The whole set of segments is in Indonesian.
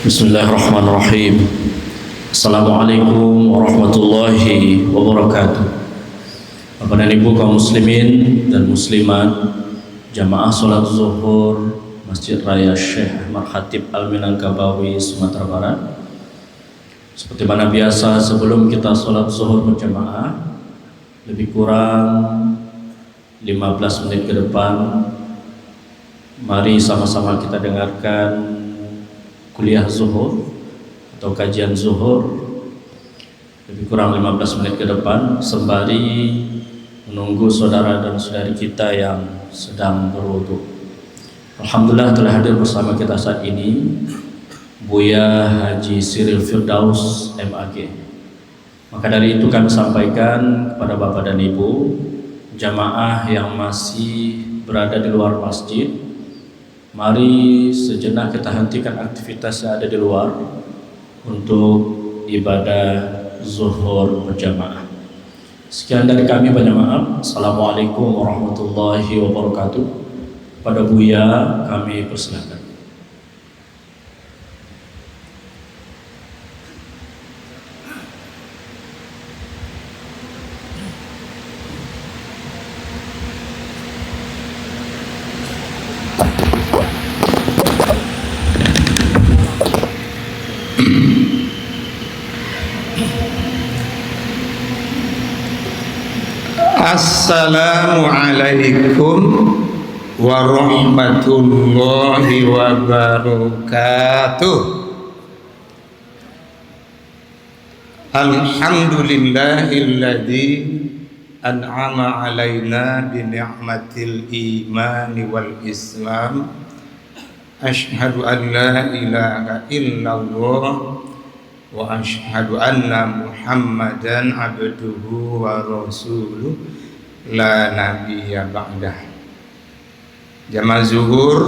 Bismillahirrahmanirrahim. Assalamualaikum warahmatullahi wabarakatuh. Bapak dan Ibu kaum muslimin dan muslimat, jamaah salat zuhur Masjid Raya Syekh Ahmad Khatib Al-Minangkabawi, Sumatera Barat. Seperti mana biasa, sebelum kita salat zuhur berjamaah, lebih kurang 15 menit ke depan, mari sama-sama kita dengarkan kuliah zuhur atau kajian zuhur lebih kurang 15 menit ke depan, sembari menunggu saudara dan saudari kita yang sedang berwudu. Alhamdulillah telah hadir bersama kita saat ini Buya Haji Siril Firdaus MAG. Maka dari itu kami sampaikan kepada Bapak dan Ibu jamaah yang masih berada di luar masjid, mari sejenak kita hentikan aktivitas yang ada di luar untuk ibadah zuhur berjamaah. Sekian dari kami, banyak maaf. Assalamualaikum warahmatullahi wabarakatuh. Pada Buya kami persilakan. Assalamualaikum warahmatullahi wabarakatuh. Alhamdulillahilladzi an'ama alaina bi ni'matil imani wal islam. Asyhadu an la ilaha illallah wa asyhadu anna Muhammadan abduhu wa rasuluh la nabiyya ba'dah. Jamaah zuhur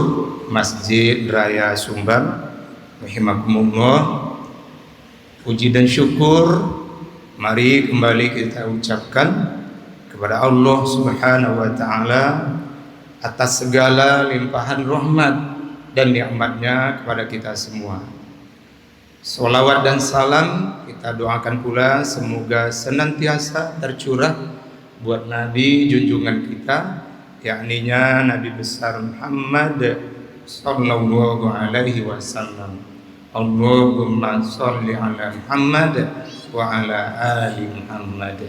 Masjid Raya Sumbar rahimakumullah, puji dan syukur mari kembali kita ucapkan kepada Allah Subhanahu wa taala atas segala limpahan rahmat dan nikmatnya kepada kita semua. Salawat dan salam kita doakan pula semoga senantiasa tercurah buat Nabi junjungan kita, yakninya Nabi besar Muhammad sallallahu alaihi wasallam. Allahumma sholli ala Muhammad wa ala ali Muhammad.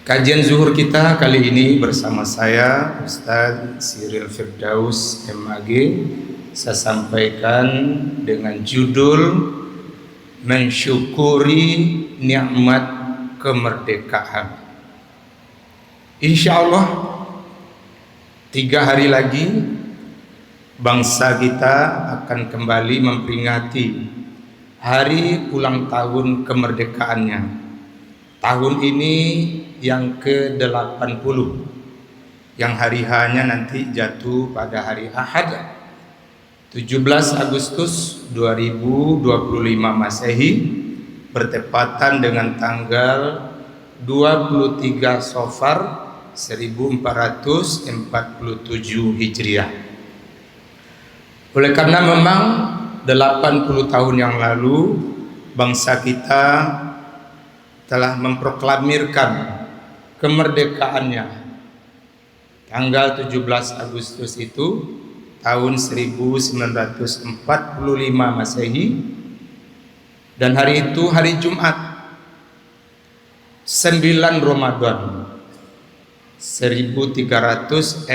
Kajian zuhur kita kali ini bersama saya Ustaz Siril Firdaus MAG. Saya sampaikan dengan judul mensyukuri nikmat kemerdekaan. Insya Allah 3 hari lagi bangsa kita akan kembali memperingati hari ulang tahun kemerdekaannya. Tahun ini yang ke-80, yang hari H-nya nanti jatuh pada hari Ahad 17 Agustus 2025 Masehi, bertepatan dengan tanggal 23 Safar 1447 Hijriah. Oleh karena memang 80 tahun yang lalu bangsa kita telah memproklamirkan kemerdekaannya. Tanggal 17 Agustus itu tahun 1945 Masehi, dan hari itu hari Jumat 9 Ramadan 1346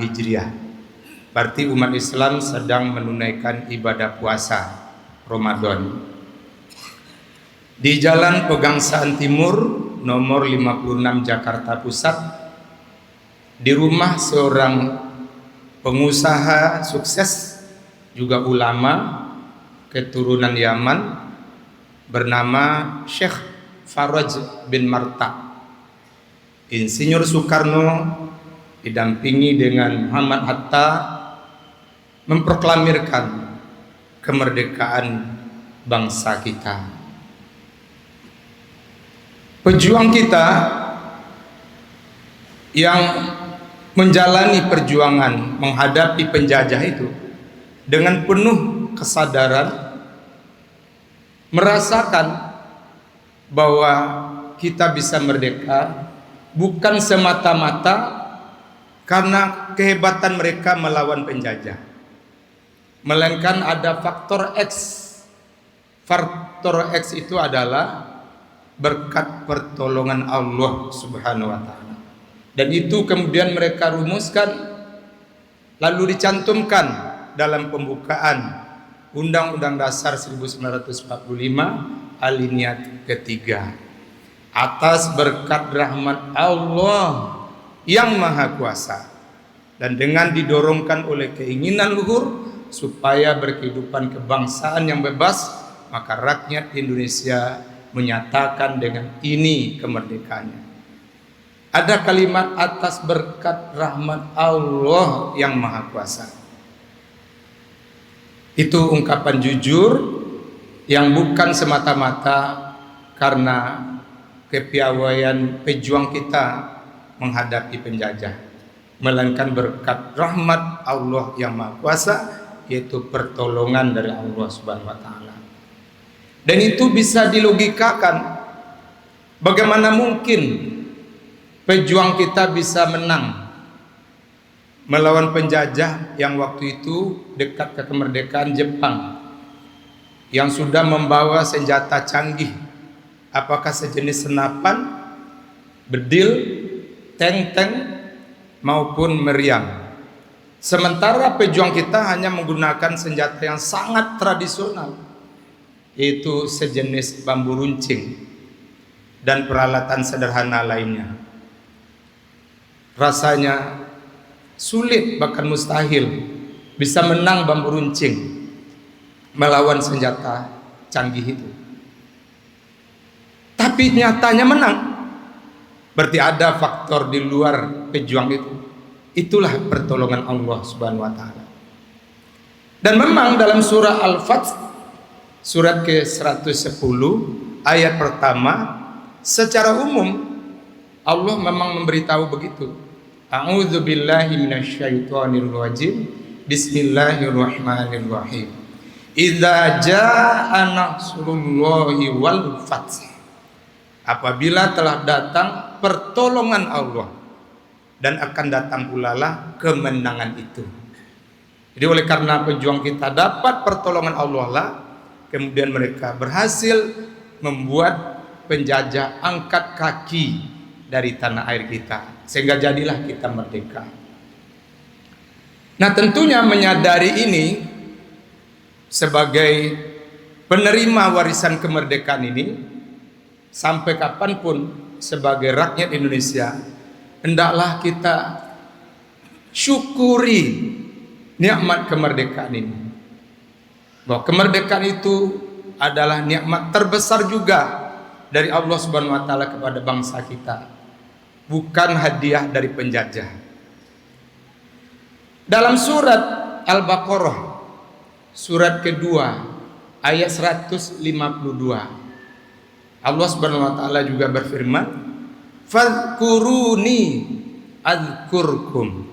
Hijriah. Berarti umat Islam sedang menunaikan ibadah puasa Ramadan. Di Jalan Pegangsaan Timur nomor 56 Jakarta Pusat, di rumah seorang pengusaha sukses juga ulama keturunan Yaman bernama Syekh Faraj bin Marta. Insinyur Soekarno didampingi dengan Muhammad Hatta memproklamirkan kemerdekaan bangsa kita. Pejuang kita yang menjalani perjuangan menghadapi penjajah itu dengan penuh kesadaran, merasakan bahwa kita bisa merdeka bukan semata-mata karena kehebatan mereka melawan penjajah, melainkan ada faktor X. Faktor X itu adalah berkat pertolongan Allah Subhanahu wa taala. Dan itu kemudian mereka rumuskan lalu dicantumkan dalam pembukaan Undang-Undang Dasar 1945 alinea ketiga. Atas berkat rahmat Allah yang Maha Kuasa dan dengan didorongkan oleh keinginan luhur supaya berkehidupan kebangsaan yang bebas, maka rakyat Indonesia menyatakan dengan ini kemerdekaannya. Ada kalimat atas berkat rahmat Allah yang Maha Kuasa. Itu ungkapan jujur yang bukan semata-mata karena kepiawaian pejuang kita menghadapi penjajah, melainkan berkat rahmat Allah yang Maha Kuasa, yaitu pertolongan dari Allah Subhanahu wa taala. Dan itu bisa dilogikakan. Bagaimana mungkin pejuang kita bisa menang melawan penjajah yang waktu itu dekat ke kemerdekaan Jepang, yang sudah membawa senjata canggih, apakah sejenis senapan, bedil, tank maupun meriam. Sementara pejuang kita hanya menggunakan senjata yang sangat tradisional, yaitu sejenis bambu runcing dan peralatan sederhana lainnya. Rasanya sulit bahkan mustahil bisa menang bambu runcing melawan senjata canggih itu. Tapi nyatanya menang. Berarti ada faktor di luar pejuang itu. Itulah pertolongan Allah Subhanahu wa taala. Dan memang dalam surah Al-Fath surat ke-110 ayat pertama secara umum Allah memang memberitahu begitu. A'udzu billahi minasyaitonir rajim. Bismillahirrahmanirrahim. Idza jaa nasrullahi wal fath. Apabila telah datang pertolongan Allah dan akan datang pula lah kemenangan itu. Jadi oleh karena pejuang kita dapat pertolongan Allah lah, kemudian mereka berhasil membuat penjajah angkat kaki dari tanah air kita, sehingga jadilah kita merdeka. Nah, tentunya menyadari ini sebagai penerima warisan kemerdekaan ini, sampai kapanpun sebagai rakyat Indonesia hendaklah kita syukuri nikmat kemerdekaan ini. Bahwa kemerdekaan itu adalah nikmat terbesar juga dari Allah Subhanahu wa taala kepada bangsa kita, bukan hadiah dari penjajah. Dalam surat Al-Baqarah surat kedua ayat 152, Allah Subhanahu wa taala juga berfirman, "Fadhkuruni adzkurkum."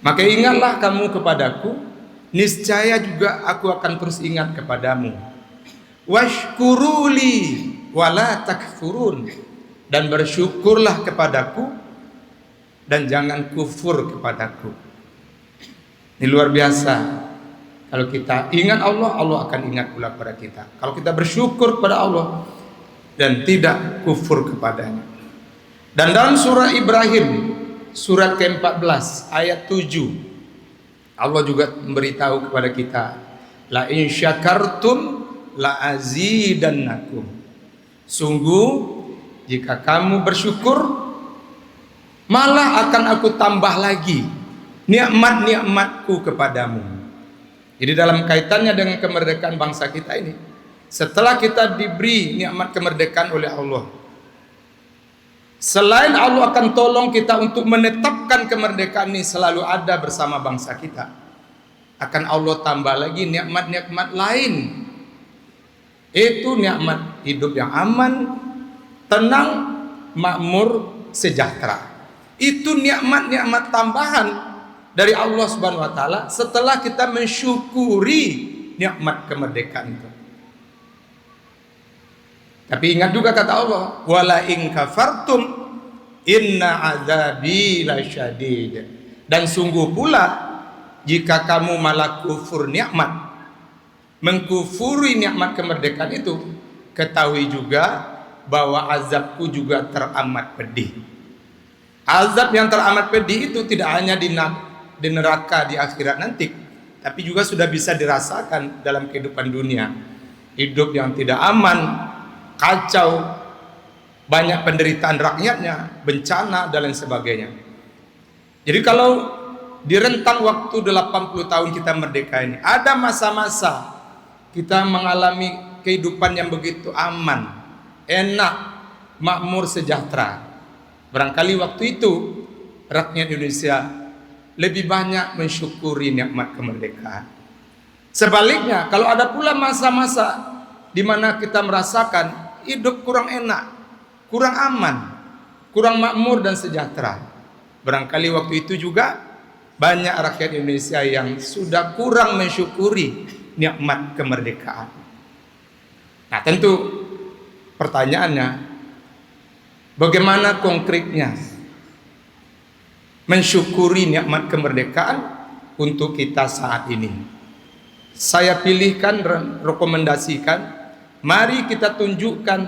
Maka ingatlah kamu kepadaku, niscaya juga aku akan terus ingat kepadamu. Washkuruli wala takfurun, dan bersyukurlah kepadaku dan jangan kufur kepadaku. Ini luar biasa. Kalau kita ingat Allah, Allah akan ingat pula kepada kita. Kalau kita bersyukur kepada Allah dan tidak kufur kepadanya. Dan dalam surah Ibrahim surat ke-14 ayat 7, Allah juga memberitahu kepada kita, la in syakartum la azidannakum. Sungguh jika kamu bersyukur, malah akan aku tambah lagi nikmat-nikmatku kepadamu. Jadi dalam kaitannya dengan kemerdekaan bangsa kita ini, setelah kita diberi nikmat kemerdekaan oleh Allah, selain Allah akan tolong kita untuk menetapkan kemerdekaan ini selalu ada bersama bangsa kita, akan Allah tambah lagi nikmat-nikmat lain. Itu nikmat hidup yang aman, tenang, makmur, sejahtera. Itu nikmat-nikmat tambahan dari Allah Subhanahu wa taala setelah kita mensyukuri nikmat kemerdekaan itu. Tapi ingat juga kata Allah, wala in kafartum inna azabi lasyadid. Dan sungguh pula jika kamu malah kufur nikmat, mengkufuri nikmat kemerdekaan itu, ketahui juga bahwa azabku juga teramat pedih. Azab yang teramat pedih itu tidak hanya di neraka di akhirat nanti, tapi juga sudah bisa dirasakan dalam kehidupan dunia. Hidup yang tidak aman, kacau, banyak penderitaan rakyatnya, bencana dan lain sebagainya. Jadi kalau di rentang waktu 80 tahun kita merdeka ini, ada masa-masa kita mengalami kehidupan yang begitu aman, enak, makmur, sejahtera. Barangkali waktu itu rakyat Indonesia lebih banyak mensyukuri nikmat kemerdekaan. Sebaliknya, kalau ada pula masa-masa di mana kita merasakan hidup kurang enak, kurang aman, kurang makmur dan sejahtera, barangkali waktu itu juga banyak rakyat Indonesia yang sudah kurang mensyukuri nikmat kemerdekaan. Nah, tentu pertanyaannya, bagaimana konkretnya mensyukuri nikmat kemerdekaan untuk kita saat ini? Saya pilihkan dan rekomendasikan, mari kita tunjukkan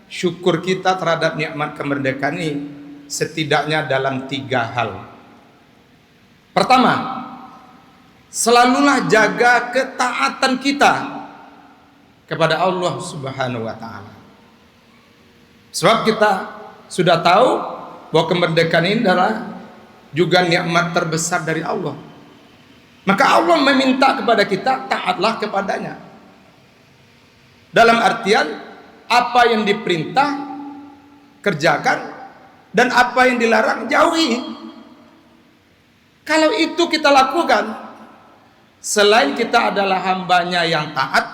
syukur kita terhadap nikmat kemerdekaan ini setidaknya dalam 3 hal. Pertama, selalulah jaga ketaatan kita kepada Allah Subhanahu wa taala. Sebab kita sudah tahu bahwa kemerdekaan ini adalah juga nikmat terbesar dari Allah. Maka Allah meminta kepada kita taatlah kepadanya. Dalam artian apa yang diperintah kerjakan dan apa yang dilarang jauhi. Kalau itu kita lakukan, selain kita adalah hambanya yang taat,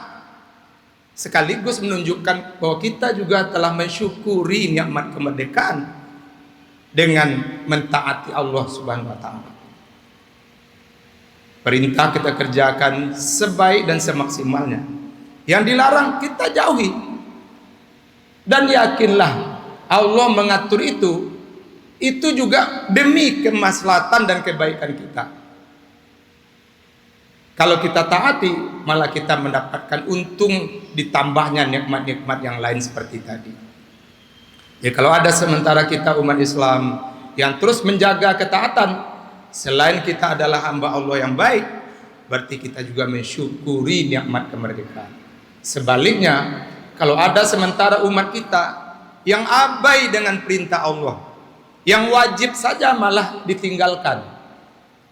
sekaligus menunjukkan bahwa kita juga telah mensyukuri nikmat kemerdekaan dengan mentaati Allah Subhanahu wa taala. Perintah kita kerjakan sebaik dan semaksimalnya. Yang dilarang kita jauhi. Dan yakinlah Allah mengatur itu juga demi kemaslahatan dan kebaikan kita. Kalau kita taati, malah kita mendapatkan untung ditambahnya nikmat-nikmat yang lain seperti tadi. Ya, kalau ada sementara kita umat Islam yang terus menjaga ketaatan, selain kita adalah hamba Allah yang baik, berarti kita juga mensyukuri nikmat kemerdekaan. Sebaliknya, kalau ada sementara umat kita yang abai dengan perintah Allah, yang wajib saja malah ditinggalkan,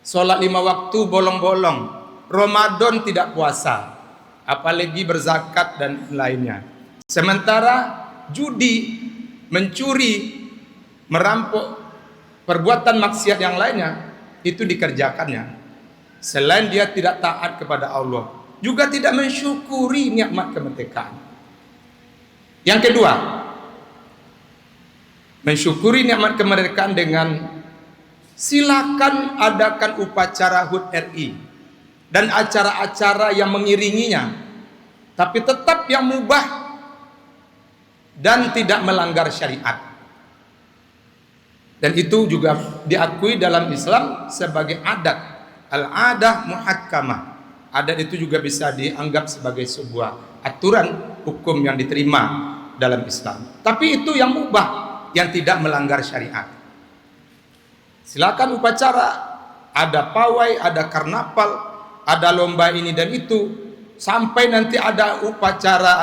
sholat 5 waktu bolong-bolong, Ramadan tidak puasa, apalagi berzakat dan lainnya. Sementara judi, mencuri, merampok, perbuatan maksiat yang lainnya itu dikerjakannya. Selain dia tidak taat kepada Allah, juga tidak mensyukuri nikmat kemerdekaan. Yang kedua, mensyukuri nikmat kemerdekaan dengan silakan adakan upacara HUT RI dan acara-acara yang mengiringinya, tapi tetap yang mubah dan tidak melanggar syariat. Dan itu juga diakui dalam Islam sebagai adat, al-adah muhakkamah. Adat itu juga bisa dianggap sebagai sebuah aturan hukum yang diterima dalam Islam. Tapi itu yang mubah, yang tidak melanggar syariat. Silakan upacara, ada pawai, ada karnaval, ada lomba ini dan itu, sampai nanti ada upacara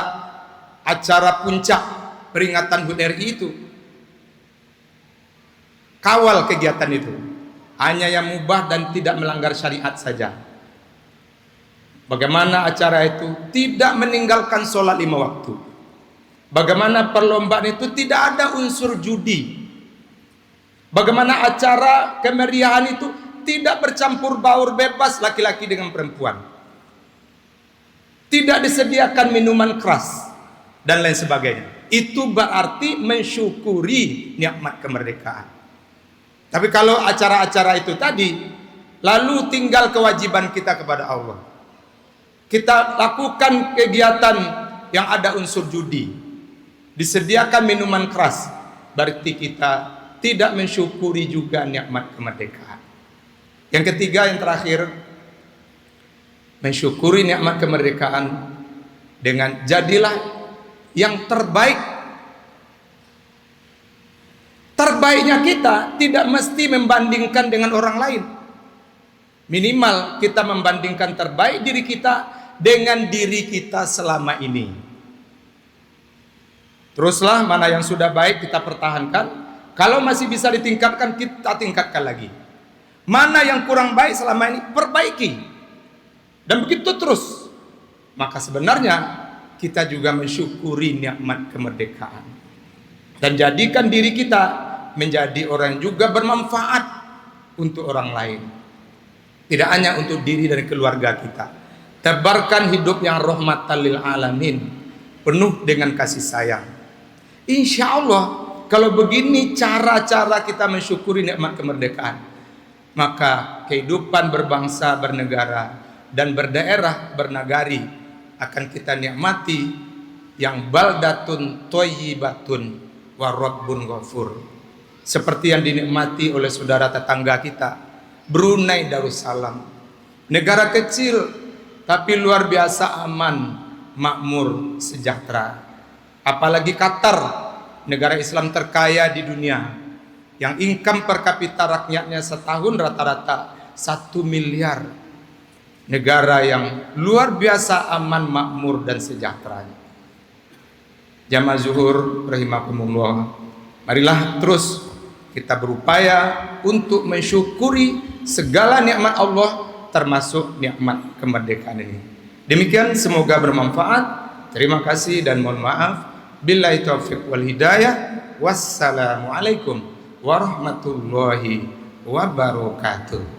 acara puncak peringatan HUT RI itu. Kawal kegiatan itu, hanya yang mubah dan tidak melanggar syariat saja. Bagaimana acara itu tidak meninggalkan sholat 5 waktu. Bagaimana perlombaan itu tidak ada unsur judi. Bagaimana acara kemeriahan itu tidak bercampur baur bebas laki-laki dengan perempuan. Tidak disediakan minuman keras dan lain sebagainya. Itu berarti mensyukuri nikmat kemerdekaan. Tapi kalau acara-acara itu tadi, lalu tinggal kewajiban kita kepada Allah. kita lakukan kegiatan yang ada unsur judi, disediakan minuman keras, berarti kita tidak mensyukuri juga nikmat kemerdekaan. Yang ketiga, yang terakhir, mensyukuri nikmat kemerdekaan dengan jadilah yang terbaik. Terbaiknya kita tidak mesti membandingkan dengan orang lain. Minimal kita membandingkan terbaik diri kita dengan diri kita selama ini. Teruslah mana yang sudah baik kita pertahankan. Kalau masih bisa ditingkatkan, kita tingkatkan lagi. Mana yang kurang baik selama ini, perbaiki. Dan begitu terus. Maka sebenarnya kita juga mensyukuri nikmat kemerdekaan. Dan jadikan diri kita menjadi orang yang juga bermanfaat untuk orang lain. Tidak hanya untuk diri dan keluarga kita. Tebarkan hidup yang rahmatan lil alamin, penuh dengan kasih sayang. Insya Allah, kalau begini cara-cara kita mensyukuri nikmat kemerdekaan, maka kehidupan berbangsa, bernegara, dan berdaerah, bernagari akan kita nikmati yang baldatun thayyibatun wa rabbun ghafur. Seperti yang dinikmati oleh saudara tetangga kita, Brunei Darussalam. Negara kecil tapi luar biasa aman, makmur, sejahtera. Apalagi Qatar, negara Islam terkaya di dunia, yang income per kapita rakyatnya setahun rata-rata 1 miliar. Negara yang luar biasa aman, makmur, dan sejahtera. Jamaah zuhur rahimakumullah, marilah terus kita berupaya untuk mensyukuri segala nikmat Allah, termasuk nikmat kemerdekaan ini. Demikian, semoga bermanfaat. Terima kasih dan mohon maaf. Billahi taufiq wal hidayah. Wassalamualaikum warahmatullahi wabarakatuh.